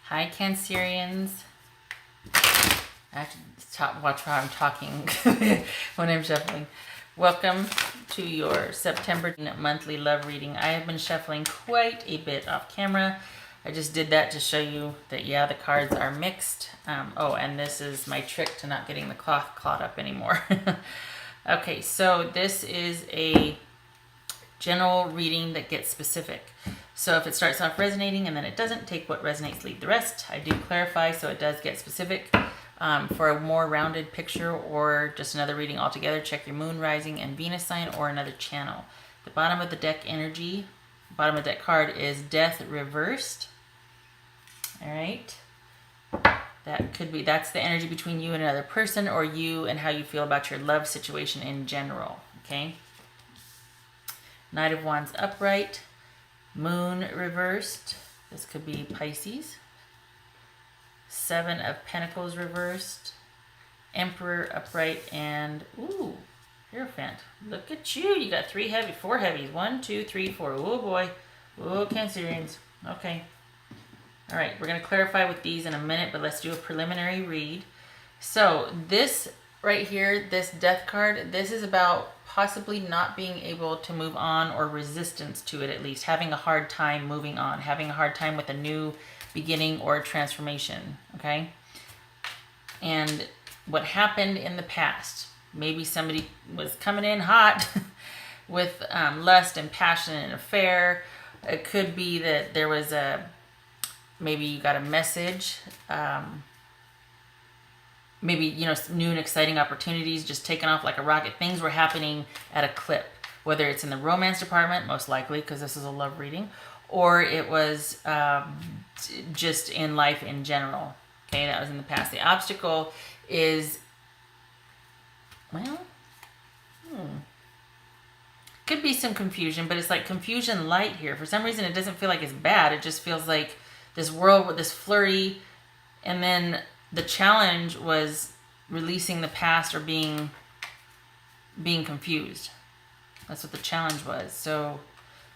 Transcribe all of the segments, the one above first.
Hi, Cancerians. I have to watch how I'm talking when I'm shuffling. Welcome to your September monthly love reading. I have been shuffling quite a bit off camera. I just did that to show you that, yeah, the cards are mixed. Oh, and this is my trick to not getting the cloth caught up anymore. Okay, so this is a general reading that gets specific. So if it starts off resonating and then it doesn't, take what resonates, leave the rest. I do clarify so it does get specific. For a more rounded picture or just another reading altogether, check your moon, rising, and Venus sign or another channel. The bottom of the deck energy, bottom of the deck card is Death reversed. All right. That's the energy between you and another person, or you and how you feel about your love situation in general. Okay. Knight of Wands upright, Moon reversed. This could be Pisces. Seven of Pentacles reversed, Emperor upright, and ooh, Hierophant. Look at you. You got four heavies. 1, 2, 3, 4. Oh boy. Oh, Cancerians. Okay. All right. We're going to clarify with these in a minute, but let's do a preliminary read. So this right here, this Death card, this is about possibly not being able to move on, or resistance to it, at least having a hard time moving on, having a hard time with a new beginning or a transformation. Okay. And what happened in the past, maybe somebody was coming in hot with lust and passion and affair. It could be that there was maybe you got a message, maybe, new and exciting opportunities just taking off like a rocket. Things were happening at a clip, whether it's in the romance department, most likely, because this is a love reading, or it was just in life in general. Okay, that was in the past. The obstacle is, well, could be some confusion, but it's like confusion light here. For some reason, it doesn't feel like it's bad. It just feels like this world with this flurry, and then the challenge was releasing the past, or being confused. That's what the challenge was. So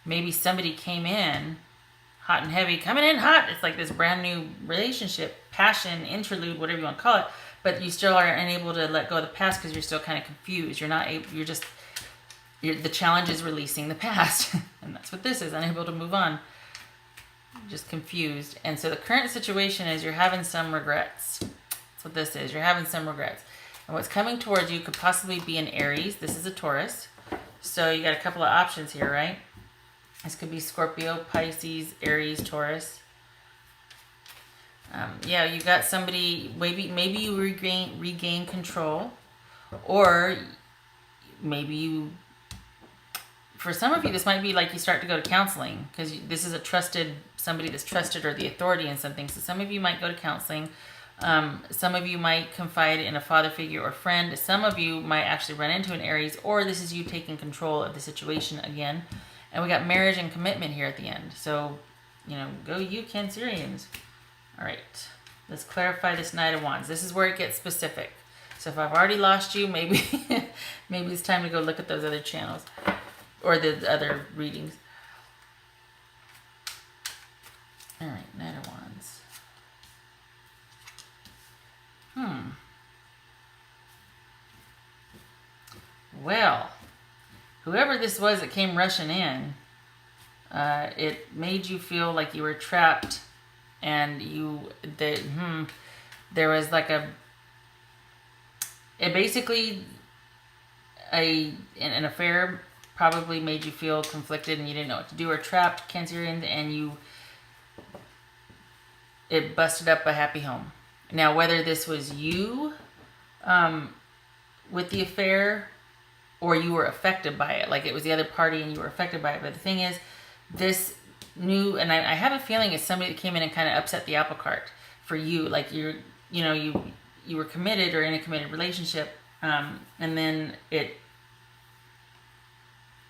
maybe somebody came in hot and heavy, coming in hot. It's like this brand new relationship, passion, interlude, whatever you want to call it. But you still are unable to let go of the past because you're still kind of confused. You're not able. The challenge is releasing the past, and that's what this is. Unable to move on. Just confused. And so the current situation is you're having some regrets. That's what this is. You're having some regrets. And what's coming towards you could possibly be an Aries. This is a Taurus. So you got a couple of options here, right? This could be Scorpio, Pisces, Aries, Taurus. Yeah, you got somebody, maybe you regain control, or maybe you, for some of you, this might be like you start to go to counseling, because this is somebody that's trusted, or the authority in something. So some of you might go to counseling. Some of you might confide in a father figure or friend. Some of you might actually run into an Aries, or this is you taking control of the situation again. And we got marriage and commitment here at the end. So, go you, Cancerians. All right, let's clarify this Knight of Wands. This is where it gets specific. So if I've already lost you, maybe it's time to go look at those other channels, or the other readings. All right, Knight of Wands. Well, whoever this was that came rushing in, it made you feel like you were trapped, and there was like an affair probably made you feel conflicted, and you didn't know what to do, or trapped, Cancerians, and it busted up a happy home. Now, whether this was you with the affair, or you were affected by it, like it was the other party and you were affected by it. But the thing is, this new, and I have a feeling it's somebody that came in and kind of upset the apple cart for you. Like you were committed, or in a committed relationship, and then it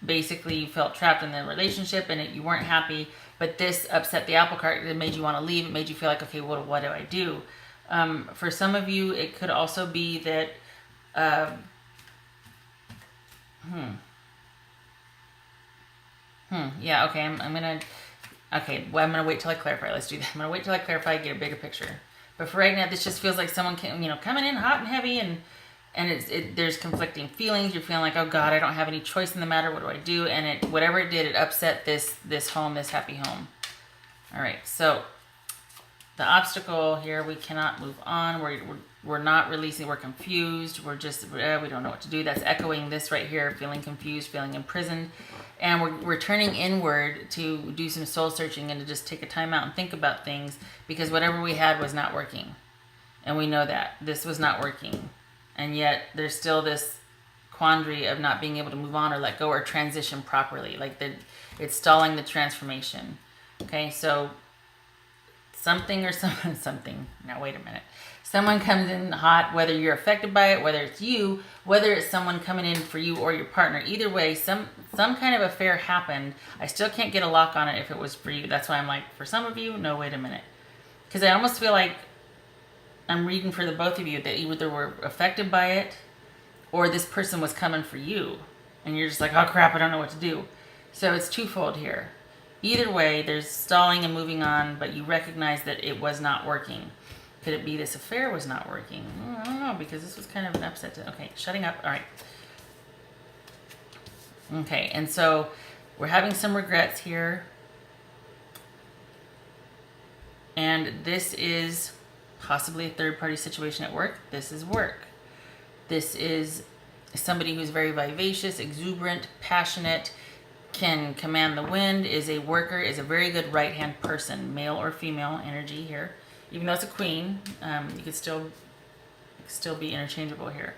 basically, you felt trapped in the relationship, and you weren't happy. But this upset the apple cart. It made you want to leave. It made you feel like, okay, what do I do? For some of you, it could also be that. Yeah, okay, I'm gonna Okay, well, I'm going to wait till I clarify. Let's do that. I'm going to wait till I clarify, get a bigger picture. But for right now, this just feels like someone can, coming in hot and heavy, and there's conflicting feelings. You're feeling like, oh God, I don't have any choice in the matter. What do I do? And whatever it did, it upset this home, this happy home. All right, so the obstacle here, we cannot move on. We're not releasing. We're confused. We're just we don't know what to do. That's echoing this right here, feeling confused, feeling imprisoned, and we're turning inward to do some soul searching and to just take a time out and think about things, because whatever we had was not working, and we know that this was not working, and yet there's still this quandary of not being able to move on or let go or transition properly. Like it's stalling the transformation. Okay, so something or something. Now wait a minute. Someone comes in hot, whether you're affected by it, whether it's you, whether it's someone coming in for you or your partner. Either way, some kind of affair happened. I still can't get a lock on it if it was for you. That's why I'm like, for some of you, no, wait a minute. Because I almost feel like I'm reading for the both of you that you either were affected by it or this person was coming for you. And you're just like, oh crap, I don't know what to do. So it's twofold here. Either way, there's stalling and moving on, but you recognize that it was not working. Could it be this affair was not working? I don't know, because this was kind of an upset. Okay, shutting up. All right. Okay, and so we're having some regrets here. And this is possibly a third-party situation at work. This is work. This is somebody who's very vivacious, exuberant, passionate, can command the wind, is a worker, is a very good right-hand person, male or female energy here. Even though it's a queen, you could still be interchangeable here.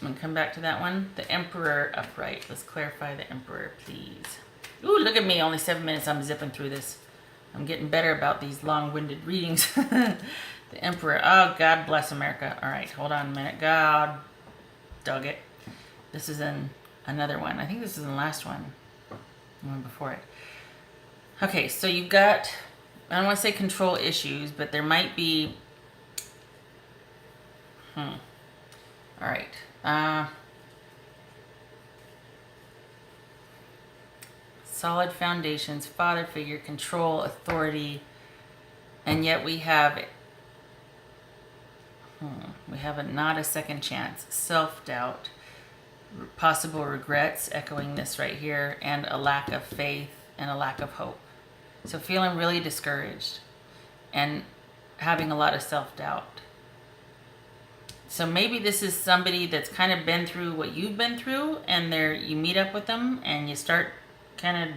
I'm going to come back to that one. The Emperor upright. Let's clarify the Emperor, please. Ooh, look at me. Only 7 minutes. I'm zipping through this. I'm getting better about these long-winded readings. The Emperor. Oh, God bless America. All right, hold on a minute. God dug it. This is another one. I think this is the last one. The one before it. Okay, so you've got, I don't want to say control issues, but there might be, all right. Solid foundations, father figure, control, authority, and yet we have not a second chance, self-doubt, possible regrets, echoing this right here, and a lack of faith and a lack of hope. So feeling really discouraged and having a lot of self-doubt. So maybe this is somebody that's kind of been through what you've been through, and you meet up with them and you start kind of,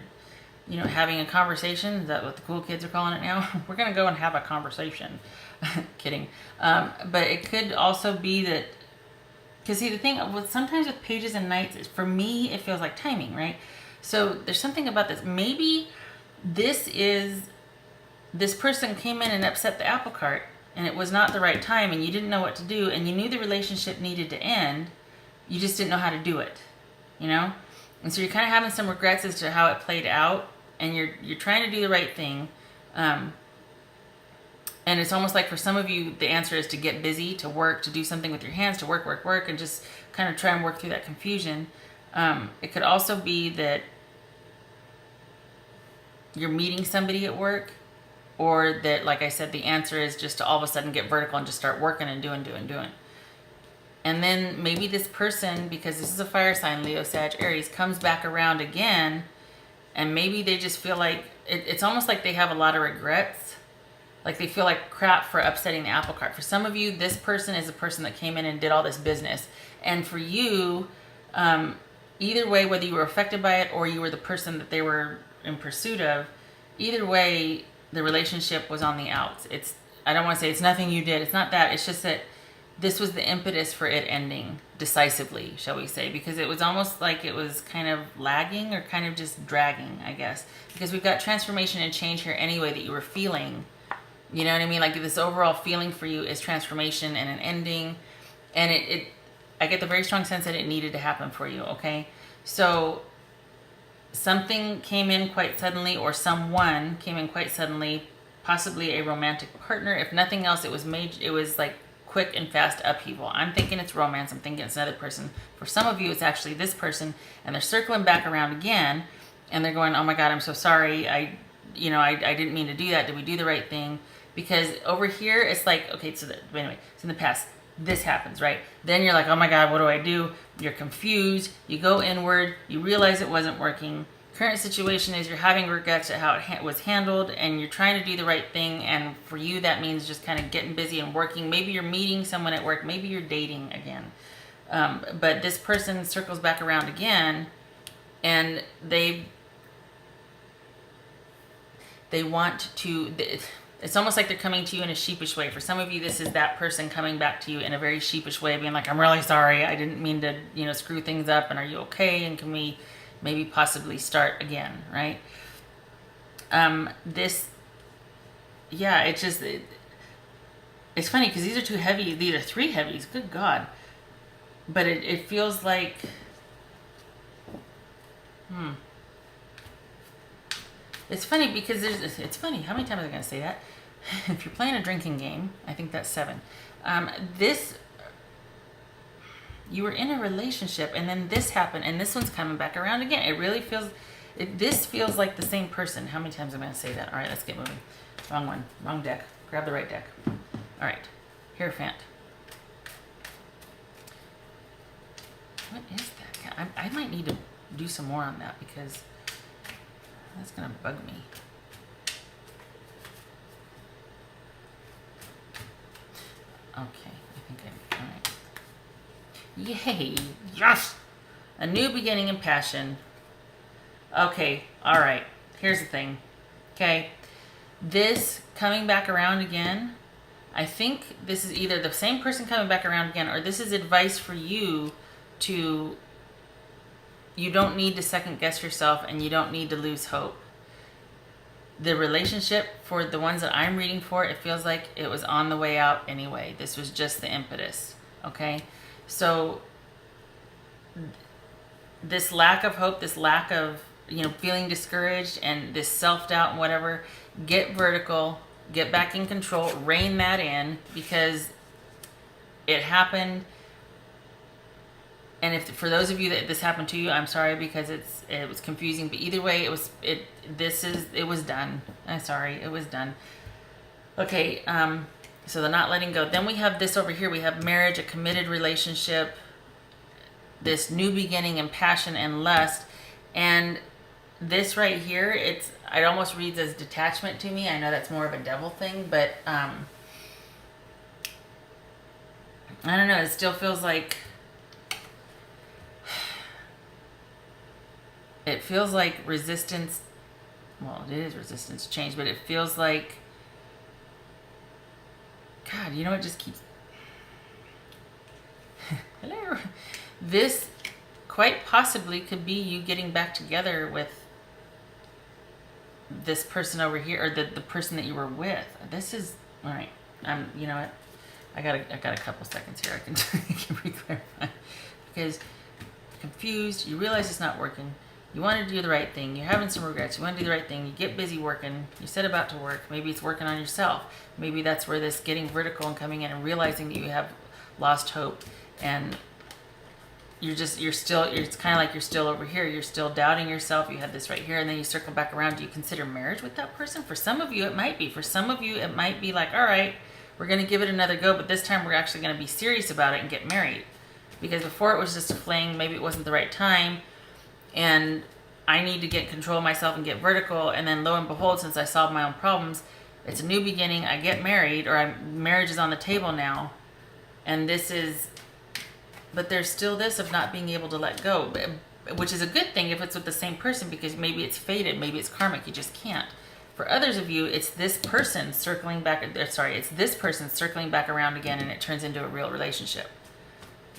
having a conversation. Is that what the cool kids are calling it now? We're going to go and have a conversation. Kidding. But it could also be that, because see, the thing sometimes with pages and knights is, for me, it feels like timing, right? So there's something about this. Maybe this person came in and upset the apple cart, and it was not the right time, and you didn't know what to do, and you knew the relationship needed to end. You just didn't know how to do it, And so you're kind of having some regrets as to how it played out, and you're trying to do the right thing. And it's almost like for some of you, the answer is to get busy, to work, to do something with your hands, to work, and just kind of try and work through that confusion. It could also be that you're meeting somebody at work, or that, like I said, the answer is just to all of a sudden get vertical and just start working and doing. And then maybe this person, because this is a fire sign, Leo, Sag, Aries, comes back around again, and maybe they just feel like, it's almost like they have a lot of regrets. Like they feel like crap for upsetting the apple cart. For some of you, this person is a person that came in and did all this business. And for you, either way, whether you were affected by it or you were the person that they were in pursuit of, either way, the relationship was on the outs. I don't want to say it's nothing you did. It's not that. It's just that this was the impetus for it ending decisively, shall we say, because it was almost like it was kind of lagging or kind of just dragging, I guess, because we've got transformation and change here anyway that you were feeling. You know what I mean? Like this overall feeling for you is transformation and an ending, and I get the very strong sense that it needed to happen for you. Okay, so something came in quite suddenly, or someone came in quite suddenly, possibly a romantic partner. If nothing else, it was like quick and fast upheaval. I'm thinking it's romance. I'm thinking it's another person. For some of you, it's actually this person, and they're circling back around again, and they're going, oh my God, I'm so sorry. I didn't mean to do that. Did we do the right thing? Because over here, it's like, okay, so anyway, so in the past, this happens, right? Then you're like, oh my God, what do I do? You're confused. You go inward. You realize it wasn't working. Current situation is you're having regrets at how it was handled, and you're trying to do the right thing. And for you, that means just kind of getting busy and working. Maybe you're meeting someone at work. Maybe you're dating again. But this person circles back around again, and they want to, it's almost like they're coming to you in a sheepish way. For some of you, this is that person coming back to you in a very sheepish way, being like, I'm really sorry. I didn't mean to, screw things up. And are you okay? And can we maybe possibly start again, right? It's funny because these are two heavy, these are three heavies, good God. But it feels like, it's funny because it's funny, how many times am I going to say that? If you're playing a drinking game, I think that's 7. You were in a relationship and then this happened and this one's coming back around again. It really feels, this feels like the same person. How many times am I going to say that? All right, let's get moving. Wrong one, wrong deck. Grab the right deck. All right, Hierophant. What is that? I might need to do some more on that because that's going to bug me. Okay, I think all right. Yay! Yes! A new beginning and passion. Okay, all right. Here's the thing. Okay, this coming back around again, I think this is either the same person coming back around again, or this is advice for you to, you don't need to second guess yourself and you don't need to lose hope. The relationship, for the ones that I'm reading for, it feels like it was on the way out anyway. This was just the impetus, okay? So this lack of hope, this lack of, feeling discouraged and this self-doubt and whatever, get vertical, get back in control, rein that in, because it happened. And if for those of you that this happened to you, I'm sorry because it was confusing. But either way, it was done. I'm sorry, it was done. Okay, so the not letting go. Then we have this over here. We have marriage, a committed relationship, this new beginning and passion and lust. And this right here, it almost reads as detachment to me. I know that's more of a devil thing, but I don't know. It still feels like, it feels like resistance. Well, it is resistance to change, but it feels like, God, it just keeps, hello. This quite possibly could be you getting back together with this person over here, or the person that you were with. This is, all right, you know what? I got a couple seconds here. I can re-clarify. Because confused, you realize it's not working. You want to do the right thing. You're having some regrets. You want to do the right thing. You get busy working. You set about to work. Maybe it's working on yourself. Maybe that's where this getting vertical and coming in and realizing that you have lost hope. And it's kind of like you're still over here. You're still doubting yourself. You had this right here, and then you circle back around. Do you consider marriage with that person? For some of you, it might be. For some of you, it might be like, all right, we're going to give it another go, but this time we're actually going to be serious about it and get married. Because before it was just a fling. Maybe it wasn't the right time. And I need to get control of myself and get vertical. And then lo and behold, since I solved my own problems, it's a new beginning. I get married, or marriage is on the table now. And but there's still this of not being able to let go, which is a good thing if it's with the same person, because maybe it's fated, maybe it's karmic, you just can't. For others of you, it's this person circling back around again, and it turns into a real relationship.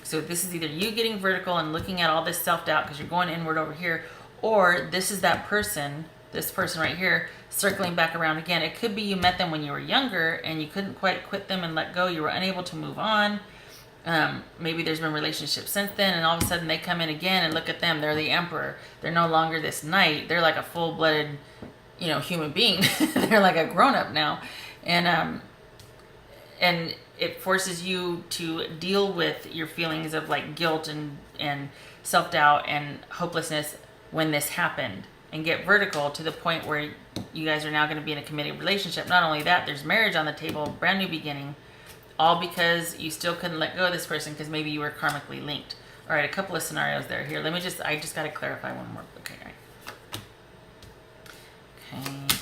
So this is either you getting vertical and looking at all this self-doubt because you're going inward over here, or this is that person, this person right here, circling back around again. It could be you met them when you were younger and you couldn't quite quit them and let go. You were unable to move on. Maybe there's been relationships since then, and all of a sudden they come in again, and look at them. They're the emperor. They're no longer this knight. They're like a full-blooded, human being. They're like a grown-up now. And it forces you to deal with your feelings of like guilt and self-doubt and hopelessness when this happened, and get vertical to the point where you guys are now going to be in a committed relationship. Not only that, there's marriage on the table, brand new beginning, all because you still couldn't let go of this person because maybe you were karmically linked. All right, a couple of scenarios there. Here, I just got to clarify one more. Okay, all right. Okay.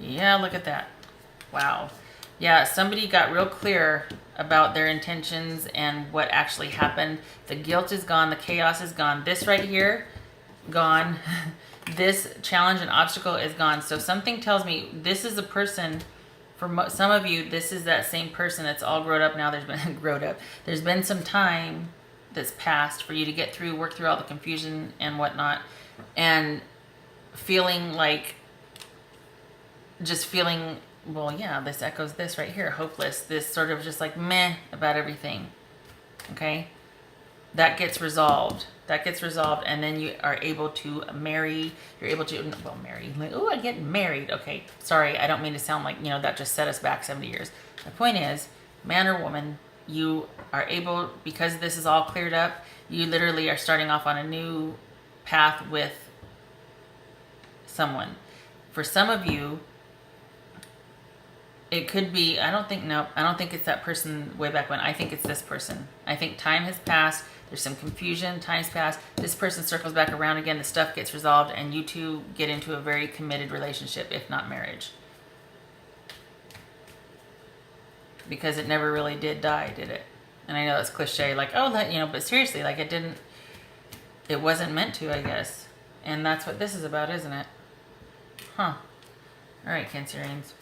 Yeah, look at that. Wow. Yeah, somebody got real clear about their intentions and what actually happened. The guilt is gone. The chaos is gone. This right here, gone. This challenge and obstacle is gone. So something tells me this is a person, for some of you, this is that same person that's all grown up now. There's been some time that's passed for you to get through, work through all the confusion and whatnot, and feeling like, well, yeah, this echoes this right here, hopeless, this sort of just like meh about everything. Okay, that gets resolved, and then you are able to marry. You're able to, well, marry, like, oh, I get married. Okay, sorry, I don't mean to sound like, that just set us back 70 years. The point is, man or woman, you are able, because this is all cleared up, you literally are starting off on a new path with someone. For some of you, it could be, I don't think it's that person way back when. I think it's this person. I think time has passed. There's some confusion. Time's passed. This person circles back around again. The stuff gets resolved, and you two get into a very committed relationship, if not marriage. Because it never really did die, did it? And I know that's cliche, like, oh, but seriously, like it wasn't meant to, I guess. And that's what this is about, isn't it? Huh. All right, Cancerians.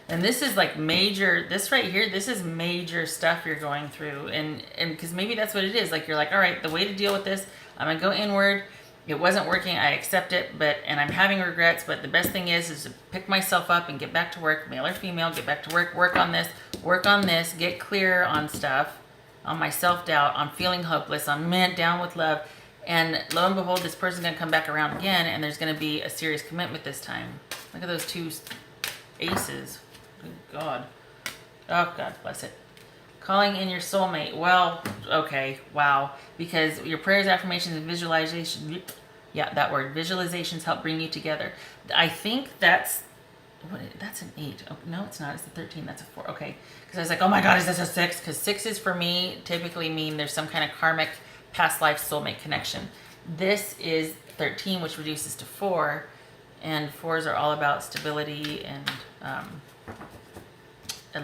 And this is like major, this right here, this is major stuff you're going through. And because maybe that's what it is. Like, you're like, all right, the way to deal with this, I'm going to go inward. It wasn't working. I accept it, and I'm having regrets. But the best thing is to pick myself up and get back to work, male or female, get back to work on this, get clear on stuff, on my self-doubt, on feeling hopeless, on down with love. And lo and behold, this person's going to come back around again, and there's going to be a serious commitment this time. Look at those two aces. Good God. Oh, God bless it. Calling in your soulmate. Well, okay, wow. Because your prayers, affirmations, and visualization, yeah, that word, visualizations help bring you together. I think that's an 8. Oh, no, it's not. It's a 13. That's a 4. Okay. Because I was like, oh my God, is this a 6? Because 6s for me typically mean there's some kind of karmic past life soulmate connection. This is 13, which reduces to 4. And 4s are all about stability and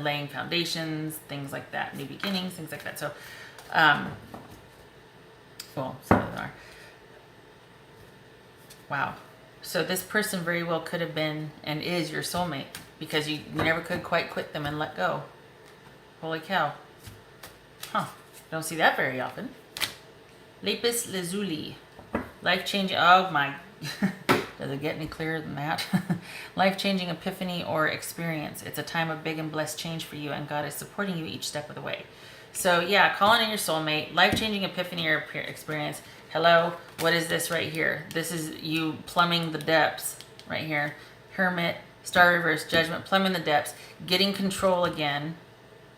laying foundations, things like that, new beginnings, things like that. So, well, some of them are. Wow. So this person very well could have been and is your soulmate, because you never could quite quit them and let go. Holy cow. Huh. Don't see that very often. Lapis lazuli. Life-changing. Oh my. Does it get any clearer than that? Life-changing epiphany or experience. It's a time of big and blessed change for you, and God is supporting you each step of the way. So yeah, calling in your soulmate, life-changing epiphany or experience. Hello, what is this right here? This is you plumbing the depths right here. Hermit, Star Reverse, Judgment, plumbing the depths, getting control again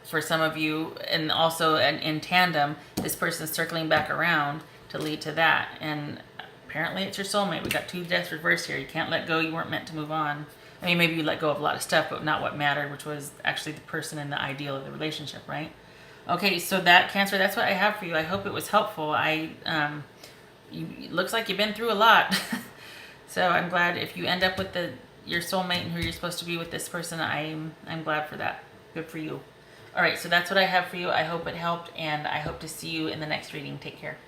for some of you, and also in tandem, this person's circling back around to lead to that. And apparently it's your soulmate. We got 2 deaths reversed here. You can't let go. You weren't meant to move on. I mean, maybe you let go of a lot of stuff, but not what mattered, which was actually the person and the ideal of the relationship, right? Okay, so that, Cancer, that's what I have for you. I hope it was helpful. It looks like you've been through a lot. So I'm glad if you end up with your soulmate and who you're supposed to be with this person. I'm glad for that. Good for you. All right, so that's what I have for you. I hope it helped, and I hope to see you in the next reading. Take care.